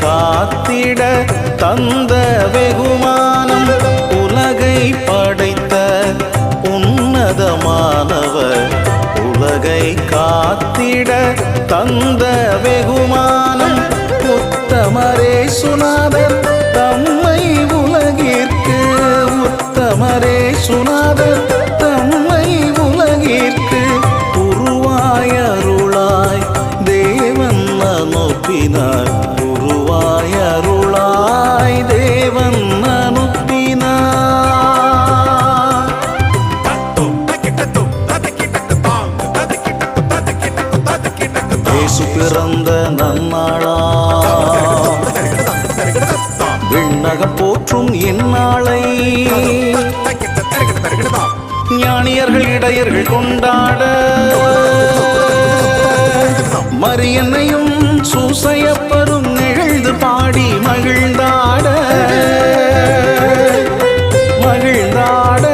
காத்திட தந்த வெகுமானம் உலகை படைத்த உன்னதமானவர். உலகை காத்திட தந்த வெகுமானம் உத்தமரே சுனாதர் தம்மை உலகிற்கு. உத்தமரே சுனாதர் தம்மை உலகிற்கு உருவாய் அருளாய் தேவன் அனுப்பினார். உருவாய் அருளாய் தேவன் அனுப்பினார். இயேசு பிறந்த நன்னாளா விண்ணகம் போற்றும் இந்நாளை ஞானியர்கள் இடையர்கள் கொண்டாட மரியன்னையும் சூசையப்பரும் நிகழ்ந்து பாடி மகிழ்ந்தாட மகிழ்ந்தாட.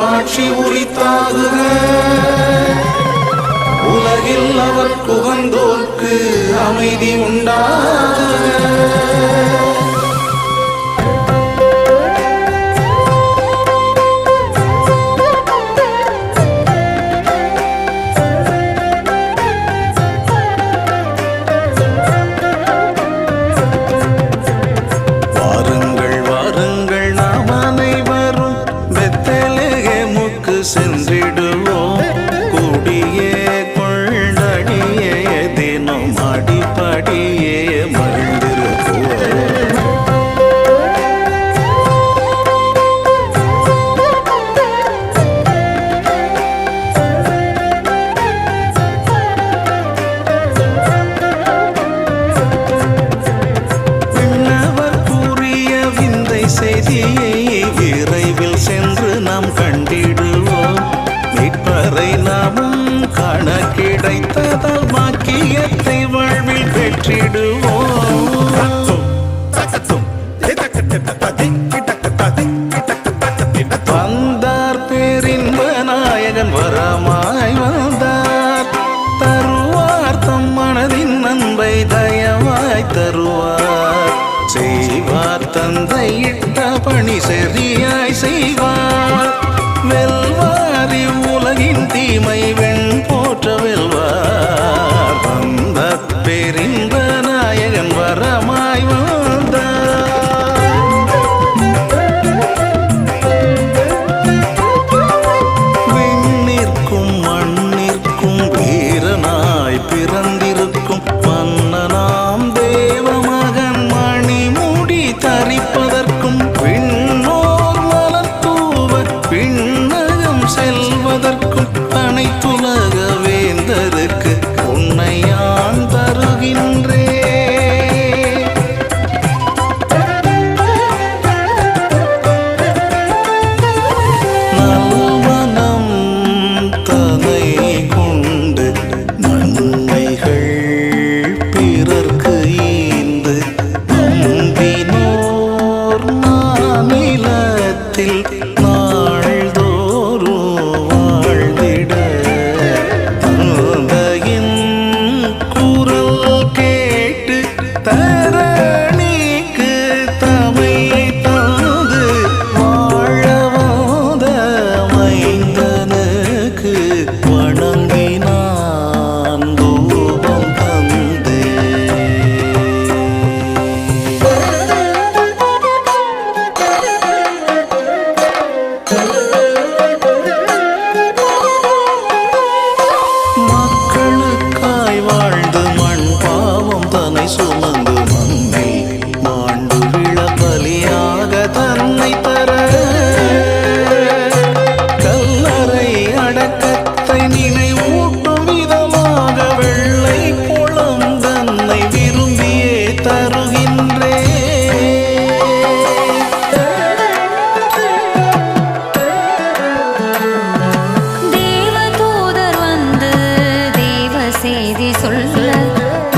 ஆட்சி உரித்தாகுக. உலகில் அவர் புகந்தோர்க்கு அமைதி உண்டாகுக. வாருங்கள் வாருங்கள் நாம் அனைவரும் பெத்லகேமுக்கு சென்றிடுவோம். கூடியே கொண்டடியே தினம் அடிப்படியே மகிழ்ந்திருப்போம். செய்தியை விரைவில் சென்று நாம் கண்டிடுவோம். மீட்பரை நாமும் காண கிடைத்ததால் பாக்கியத்தை வாழ்வில் பெற்றிடுவோம். வந்தார் பேரின்ப நாயகன் வரமாய் வந்தார். தருவார் தம் மனதின் அன்பை தயவாய் தருவார். செய்வார் தந்தையிட்ட பணி சரியாய் செய்வார். வெல்வாரி உலகின் தீமை வெண் போற்ற வெல்வார். வந்த பெரிந்த நாயகன் வரமாய் வந்தார். விண்ணிற்கும் மண்ணிற்கும் வீரனாய் பிறந்திருக்கும் மன்னனாம் தேவமகன் மணிமுடி தரிப்பதற்கும் விண்ணோர் மலர் தூவ விண்ணகம் செல்வதற்கும் அனைத்துலக வேந்தருக்கு உன்னை யான் தருகின்றே. நல்மனம் தனை கொண்டு நன்மைகள் பிறர்க்கு ஈந்து நம்பினோர் மாநிலத்தில் நாள்தோறும் வாழ்ந்திட தந்தையின் குரல் கேட்டு தரணிக்கு தமை தந்து வாழவாத மைந்தனுக்கு வணங்கினான் தூபம் தந்தே. மக்களுக்காய் வாழ்ந்து மண் பாவம் தன்னை சுமந்து மண்ணை மாண்டு விழ பலியாக தன்னை தர கல்லறை அடக்கத்தை நினைவூட்டும் விதமாக வெள்ளை குளம் தன்னை விரும்பியே தருகின்றே. தேவதூதர் வந்து தேவ செய்தி சொல்ல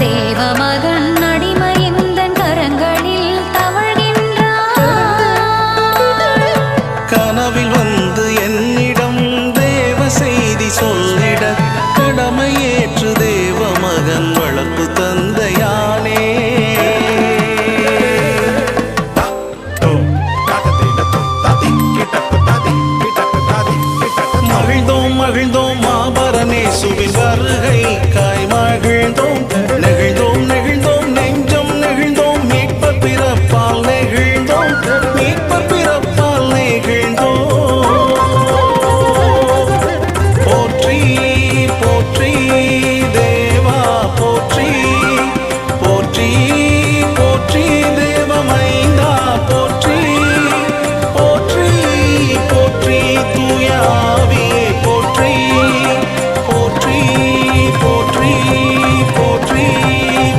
தேவமகன் அடிமையிந்தன் கரங்களில் தவழ்கின்றார். கனவில் வந்து என்னிடம் தேவ செய்தி சொல்லிட கடமையேற்று தேவ மகன் வளர்ப்பு தந்தையானே. மகிழ்ந்தோம் மகிழ்ந்தோம் மாபரனேசுவின் வருகைக்காய் மகிழ்ந்தோம். நெகிழ்ந்தோம் நெகிழ்ந்தோம் நெஞ்சம் நெகிழ்ந்தோம். மீட்பர் பிறப்பால் நெகிழ்ந்தோம். மீட்பர் பிறப்பால் நெகிழ்ந்தோம். போற்றி போற்றி தேவா போற்றி. போற்றி போற்றி தேவமைந்தா போற்றி. போற்றி போற்றி தூய ஆவியே போற்றி. போற்றி போற்றி போற்றி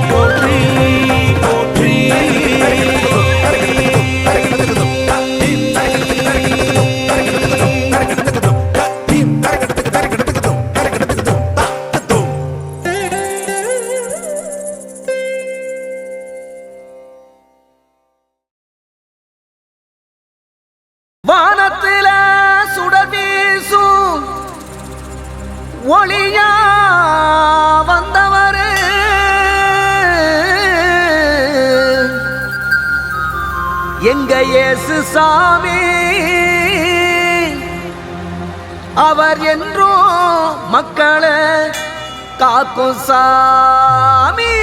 போற்றி போற்றி. வானத்தில சுடர் வீசும் ஒளியா வந்தவரு எங்க இயேசு சாமி. அவர் என்றோ மக்களை காக்கும் சாமி.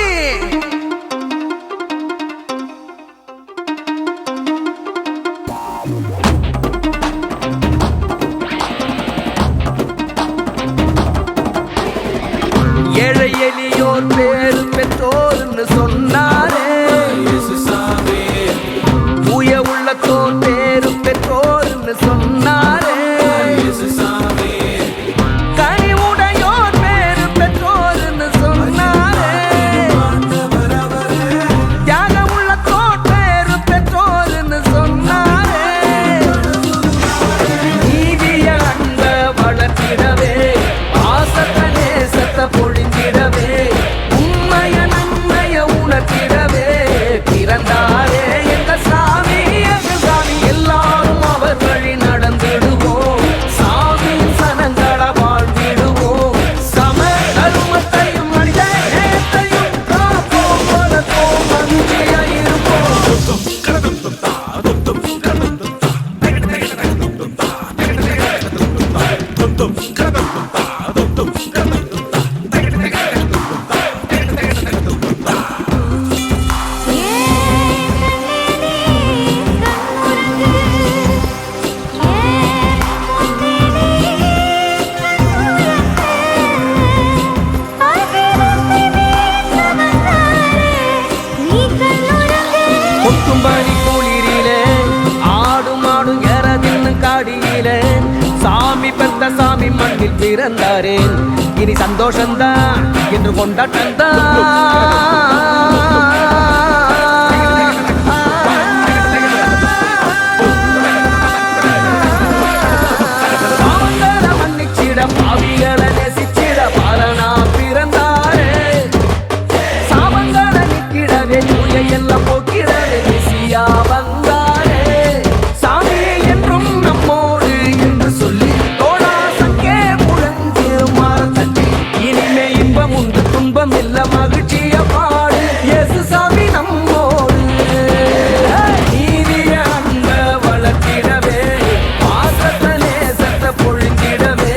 சாமி பெத்த சாமி மண்ணில் பிறந்தாரேன் இனி சந்தோஷந்தான் என்று கொண்டாட்டந்தான் பாவிகளை நேசிச்சிட பாலனா பிறந்தாரே சாமங்களை நிற்கிடவே நோயை எல்லாம் போக்கிடவே மெசியா வந்தாரே சாமி என்றும் நம்மோடு என்று சொல்லி தோழா சங்கே முழங்கு மாற தட்டி இனிமே இன்பம் உண்டு துன்பம் இல்ல மகிழ்ச்சிய பாடு இயேசு சாமி நம்மோடு நீதிய அன்ப வளர்த்திடவே பாசத்தை நேசத்தை பொழிந்திடவே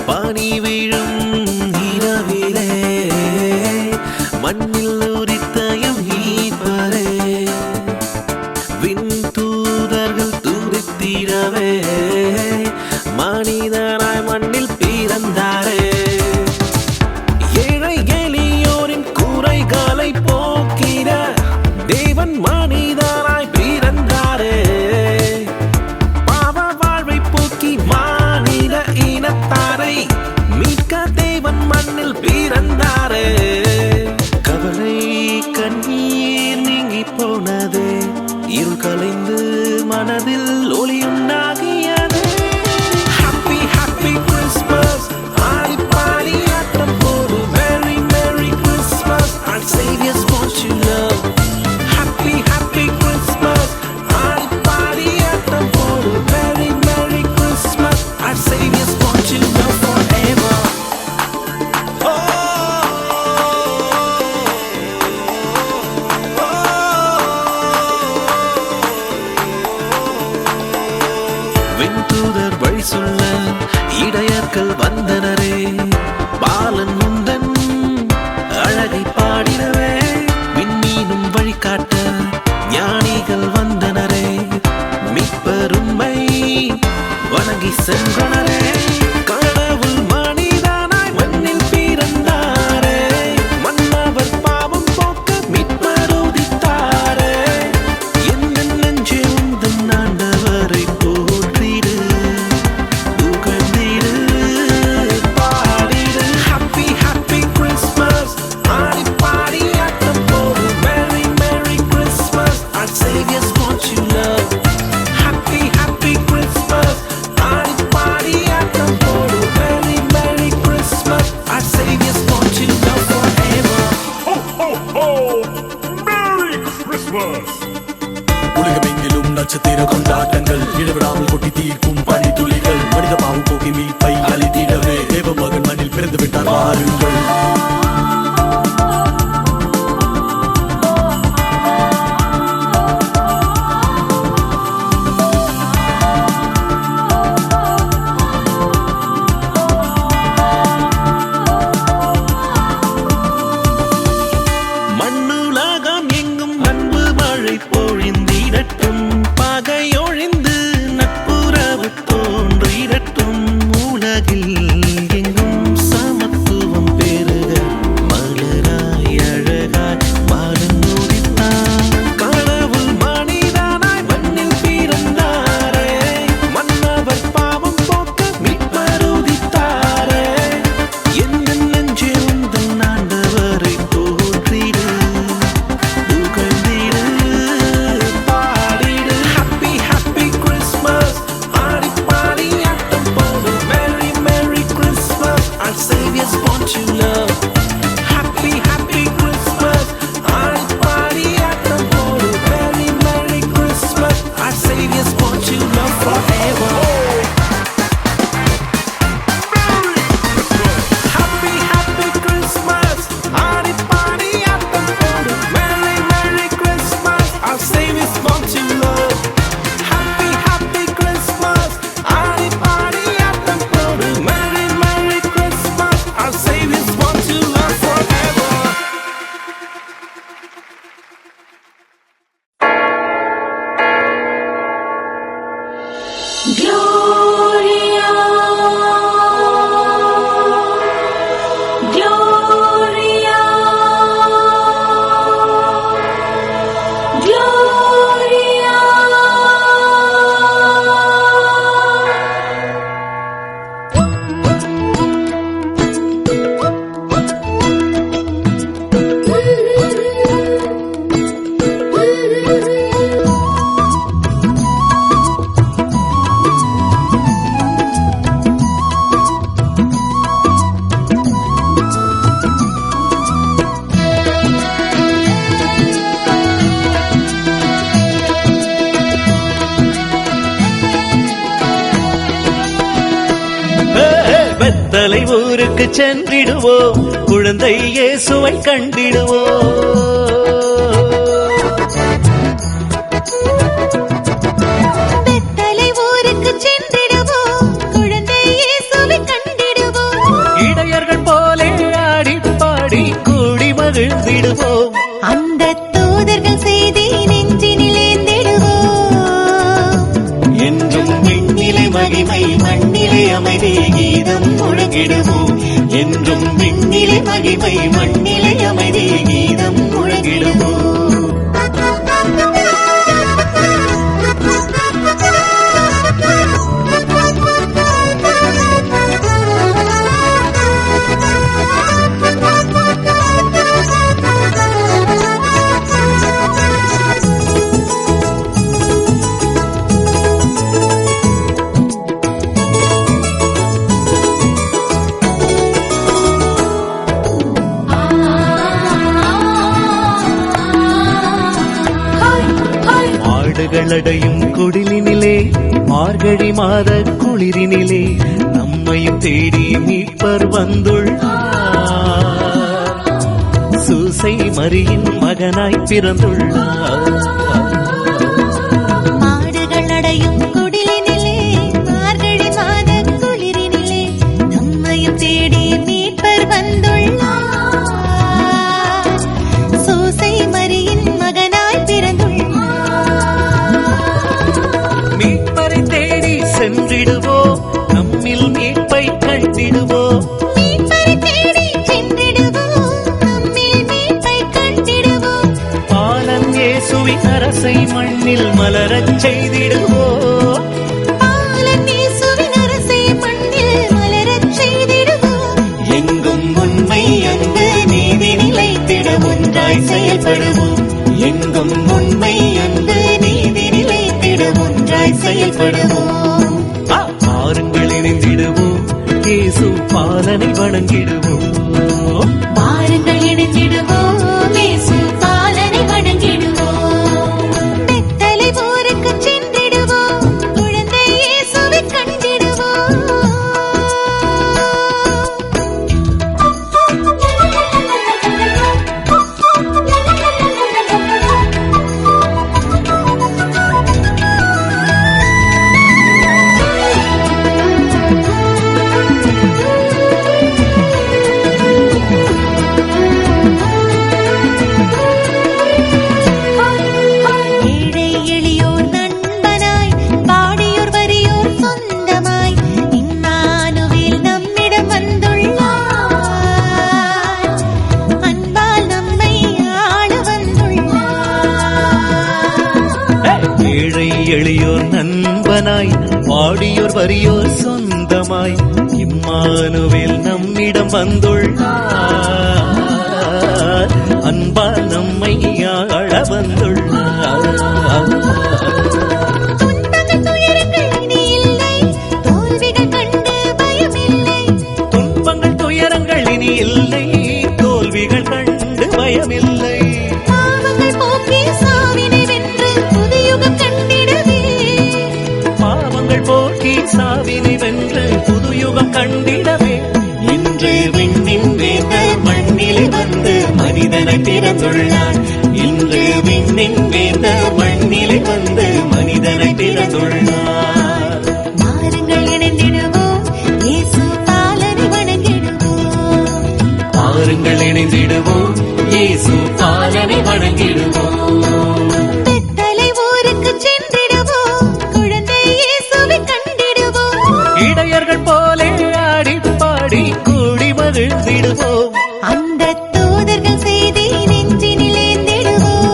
பனி விழும் இரவிலே மண்ணில் உரித்தயம் மீட்பரே விண் தூதர்கள் துதித்திடவே மனிதனாய் மண்ணில் பிறந்தாரே ஏழை எளியோரின் குறைகளை போக்கிட தேவன் மனிதனாய் பிறந்தாரே பாவ வாழ்வை போக்கி மானிட இனத்தாரை மீட்க தேவன் மண்ணில் பிறந்தாரே கவலை கண்ணீர் நீங்கி போனது இருள் கலைந்து மனதில் ஒளியுண்டாகியது ஹாப்பி ஹாப்பி கிறிஸ்மஸ் ஆடி பாடி ஆட்டம் போடு merry merry Christmas our saviors want you love happy happy Christmas ஆடி பாடி ஆட்டம் போடு merry merry Christmas our saviors want you love forever விண்தூதர் வழி சொல்ல இடையர்கள் வந்தனரே பாலன் முந்தன் அழகை பாடினவே விண்ணீனும் வழிகாட்ட ஞானிகள் வந்தனரே மீட்பருமை வணங்கி சென்றனரே கடவுள் மனிதனாய் மண்ணில் பிறந்தாரே மன்னவர் பாவம் போக்க மீட்பர் உதித்தாரே எந்த நெஞ்சே உந்தன் ஆண்டவரை போற்றிடு புகழ்ந்திடு பாடிடு ஹாப்பி ஹாப்பி கிறிஸ்மஸ் ஆடி பாடி ஆட்டம் போடு merry merry Christmas our saviors want you love happy happy Christmas ஆடி பாடி ஆட்டம் போடு merry merry Christmas our saviors want you love forever Ho, ho, ho! Merry Christmas! உலகமெங்கிலும் நட்சத்திர கொண்டாட்டங்கள் இடைவிடாமல் கொட்டி தீர்க்கும் பனி துளிகள் மனித பாவம் போக்கி மீட்பை அளித்திடவே தேவ மகன் மண்ணில் பிறந்து விட்டார் வாருங்கள் மண்ணுலகம் எங்கும் அன்பு மழை பொழிந்திடட்டும் பகையொழிந்து நட்புறவு தோன்றிடட்டும் உலகில் எங்கும் சமத்துவம் பெருகிடட்டும் ஊருக்கு சென்றிடுவோம், குழந்தை இயேசுவை கண்டிடுவோம். பெத்தலை ஊருக்கு சென்றிடுவோம், குழந்தை இயேசுவை கண்டிடுவோம். இடையர்கள் போலே ஆடி பாடி கூடி மகிழ்ந்திடுவோம். அந்த தூதர்கள் செய்தி நெஞ்சினிலேந்திடுவோம். என்றும் விண்ணிலை மகிமை மண்ணிலே அமைதி கீதம் முழங்கிடுவோம். என்றும் விண்ணிலை மகிமை மண்ணிலை அமைதி கீதம் முழங்கிடுவோம். ஆடுகளடையும் குடிலினிலே மார்கழி மாத குளிரினிலே நம்மையும் தேடி மீட்பர் வந்துள்ளார். சூசை மரியின் மகனாய் பிறந்துள்ளார். மாடுகள் அடையும் குடிலினிலே மார்கழி மாத குளிரினிலே நம்மையும் தேடி மீட்பர் வந்துள்ளார். சூசை மரியின் மகனாய் பிறந்துள்ளார். மீட்பரை தேடி சென்றிடுவோம், நம்மில் மீட்பை கண்டிடுவோம். மீட்பரை தேடி சென்றிடுவோம், நம்மில் மீட்பை கண்டிடுவோம். பாலன் இயேசுவின் அரசை மண்ணில் மலரச் செய்திடுவோம். பாலன் இயேசுவின் அரசை மண்ணில் மலரச் செய்திடுவோம். எங்கும் உண்மை அன்பு நீதி நிலைத்திட ஒன்றாய் செயல்படுவோம். எங்கும் உண்மை அன்பு நீதி நிலைத்திட ஒன்றாய் செயல்படுவோம். பாருங்கள் இணைந்திடுவோம், இயேசு பாலனை வணங்கிடுவோம். பாருங்கள் இணைந்திடுவோம், இயேசு பாலனை வணங்கிடுவோம். பெத்தலை ஊருக்கு சென்றிடுவோம், குழந்தை இயேசுவை கண்டிடுவோம். ஏழை எளியோர் நண்பனாய், பாடியோர் வறியோர் சொந்தமாய், இம்மானுவேல் நம்மிடம் வந்துள்ளார். அன்பால் நம்மை ஆள வந்துள்ளார். ஏழை எளியோர் நண்பனாய், பாடியோர் வறியோர் சொந்தமாய், இம்மானுவேல் நம்மிடம் வந்துள்ளார். அன்பால் நம்மை ஆள வந்துள்ளார். துன்பங்கள் துயரங்கள் இனி இல்லை, தோல்விகள் கண்டு பயமில்லை. துன்பங்கள் துயரங்கள் இனி இல்லை, தோல்விகள் கண்டு பயமில்லை. பாவங்கள் போக்கி சாவினை வென்று புதுயுகம் கண்டிடவே. பாவங்கள் போக்கி சாவினை வென்று புதுயுகம் கண்டிடவே. இன்று விண்ணின் வேந்த மண்ணிலே வந்து மனிதனை பிறந்துள்ளார். இன்று விண்ணின் வேந்த மண்ணிலே வந்து மனிதனை பிறந்துள்ளார். மாறுங்கள் இணைந்திடுவோம், இயேசு பாலனை வணங்கிடுவோம். பாருங்கள் இணைந்திடுவோம், இயேசு பாலனை வணங்கிடுவோம். பெத்தலை ஊருக்கு சென்றிடுவோம், குழந்தை இயேசுவை கண்டிடுவோம். இடையர்கள் போலே ஆடி பாடி கூடி மகிழ்ந்திடுவோம். அந்த தூதர்கள் செய்தி நெஞ்சினிலேந்திடுவோம்.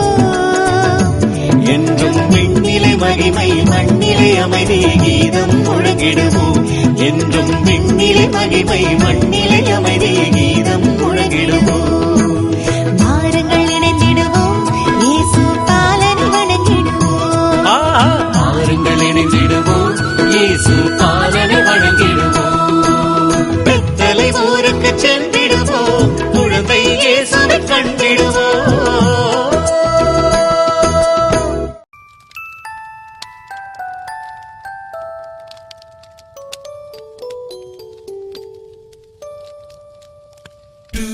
என்றும் விண்ணிலை மகிமை மண்ணிலே அமைதி கீதம் முழங்கிடுவோம். என்றும் விண்ணிலை மகிமை மண்ணிலே அமைதி கீதம் முழங்கிடுவோம். மாறுங்கள் இணைந்திடுவோம், இயேசு பாலனை வணங்கிடுவோம். பாருங்கள் இணைந்திடுவோம், இயேசு பாலனை வணங்கிடுவோம். பெத்தலை ஊருக்கு சென்றிடுவோம், குழந்தை இயேசுவை கண்டிடுவோம். கண்மணி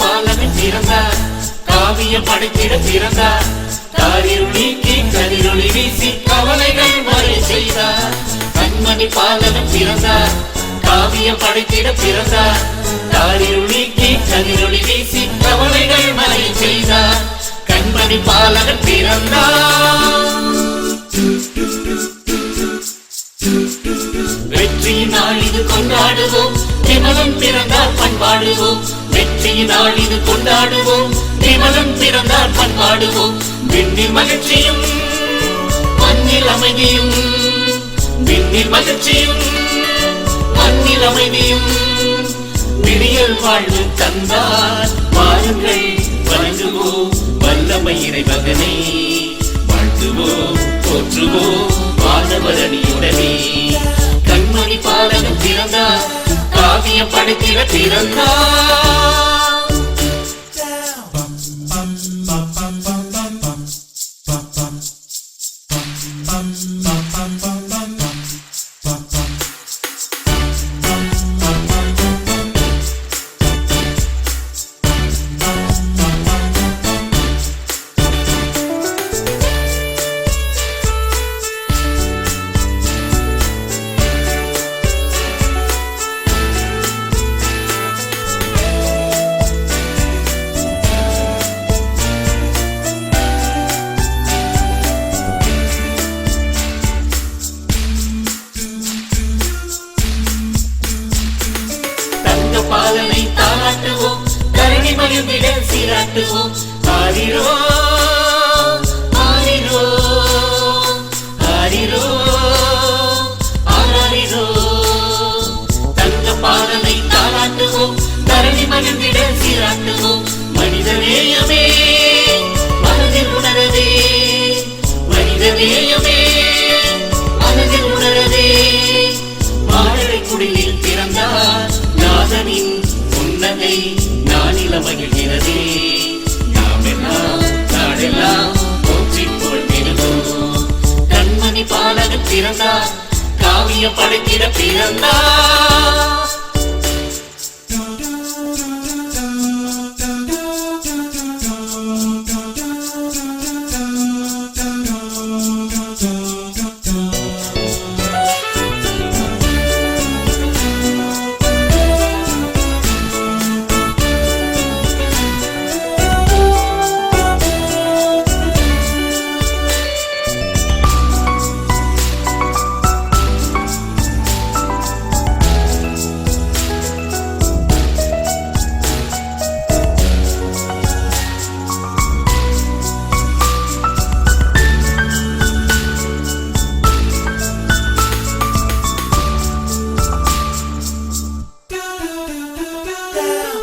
பாலகன் பிறந்தார், காவியம் படைத்திட பிறந்தார், காரிருள் நீக்கி கதிரொளி வீசி கவலைகள் மறை செய்தார். கண்மணி பாலகன் பிறந்தார், காவியம் படைத்திட பிறந்தார், காரிருள் நீக்கி கதிரொளி வீசி கவலைகள் மறை செய்தார். கண்மணி பாலகன் பிறந்தார். வெற்றியின் நாள் இது கொண்டாடுவோம், விமலன் பிறந்தார் பண்பாடுவோம். வெற்றியின் நாள் இது கொண்டாடுவோம், விமலன் பிறந்தார் பண்பாடுவோம். விண்ணில் மகிழ்ச்சியும் மண்ணில் அமைதியும், விண்ணில் மகிழ்ச்சியும் மண்ணில் அமைதியும், விடியல் வாழ்வு தந்தார். வாருங்கள் வணங்குவோம் வல்லமை இறைமகனே, வாழ்த்துவோம் போற்றுவோம் வானவர் அணியுடனே. கண்மணி பாலகன் பிறந்தார், காவியம் படைத்திட பிறந்தார். பாலனை தாளாட்டுவோம், தரணி மகிழ்ந்திட சீராட்டுவோம். ஆரிரோ ஆரிரோ ஆரிரோ ஆரிரோ. தங்க பாலனை தாளாட்டுவோம், தரணி மகிழ்ந்திட சீராட்டுவோம். மனிதநேயமே மனதில் உணரவே, மனிதநேயமே மனதில் உணரவே. மாடலை குடிலில் பிறந்தார், நாதனின் உன்னதை நானில மகிழ்கிறதே. நாமெல்லாம் நாடெல்லாம் போற்றிப் புகழ்ந்திடுவோம். கண்மணி பாலகன் பிறந்தார், காவியம் படைத்திட பிறந்தார்.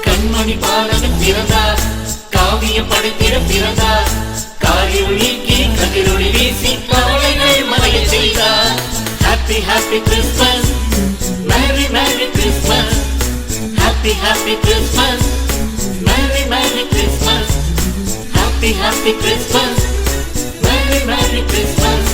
கண்மணி பாலகன் பிறந்தார், காவியம் படைத்திட பிறந்தார், காரிருள் நீக்கி கதிரொளி வீசி கவலைகள் மறைய செய்தார். Happy happy Christmas, merry merry Christmas, happy happy Christmas, merry merry Christmas, happy happy Christmas, merry merry Christmas.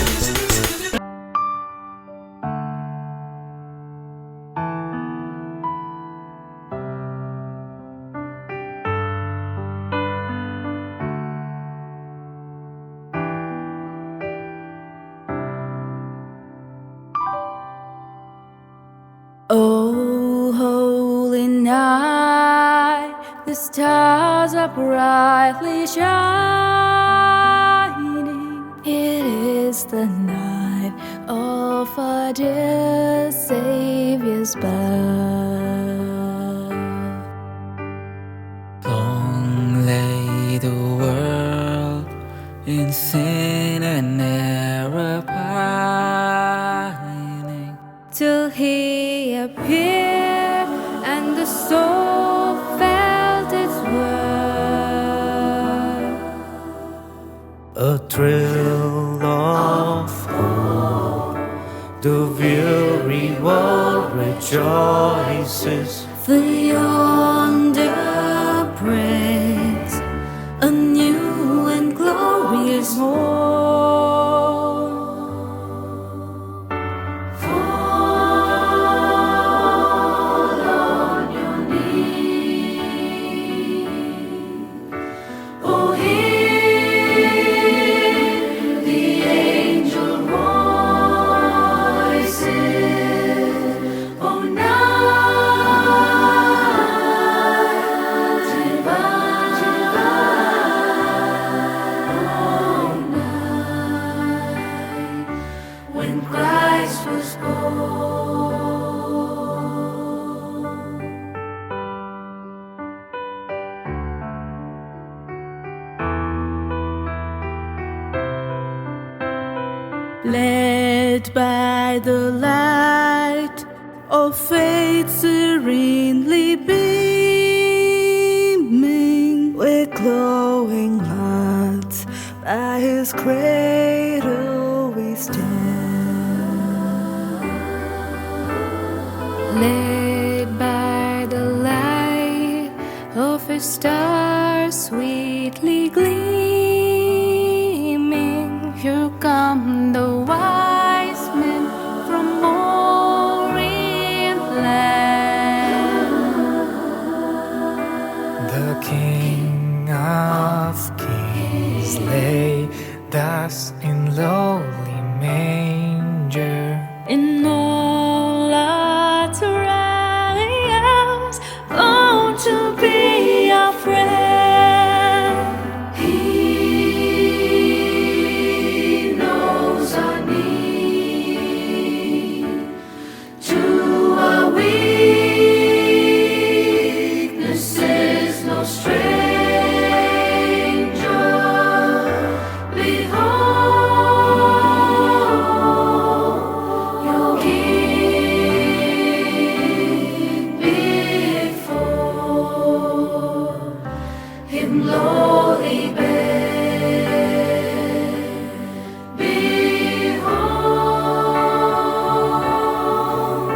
Oh, holy night, the stars are brightly shining. It is the night of our dear Savior's birth. Long lay the world in sin and error pining, Till he appeared and the soul felt its worth. A thrill of hope The weary world rejoices. The yonder breaks a new and glorious morn. Fall on your knees. Oh, hear the angel voices. Oh, night divine, when Christ was born. Led by the light of faith serenely beaming, with glowing hearts by his cradle we stand. Led by the light of his star sweetly gleaming, here come the wise men from Orient land. The King of Kings lay thus in lowly manger. In all our trials, oh, to be our friend. He knows our need. To our weaknesses, no stranger. Behold, your King before him lowly bed. Behold,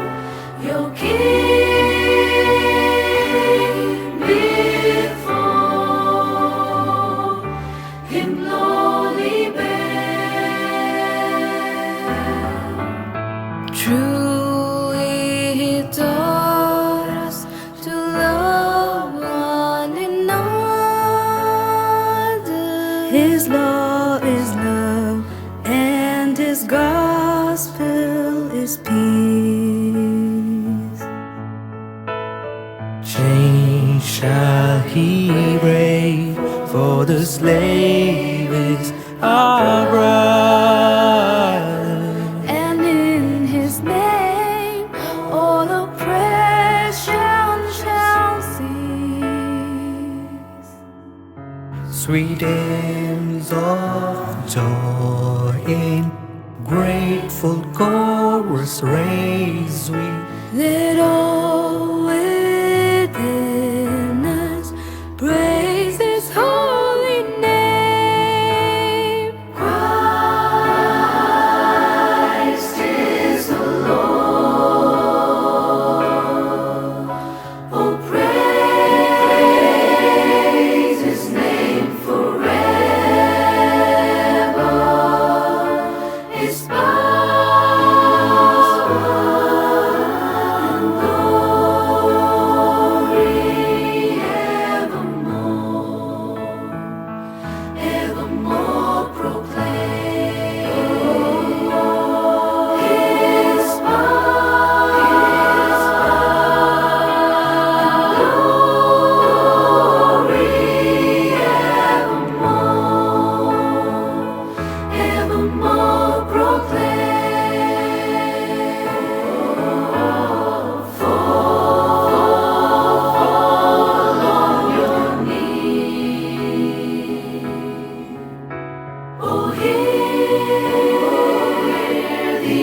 your King before him lowly bed. Truly he taught us to love one another. His law is love, and his gospel is peace. Chains shall he break, for the slave is our brother. And in his name all oppression shall cease. Sweet hymns of joy in grateful chorus raise we. Let all within us praise his holy name. Christ is the Lord. Oh, praise his name forever. His power and glory evermore, evermore proclaim. His power and glory evermore, evermore proclaim. Fall on your knees. Oh, hear the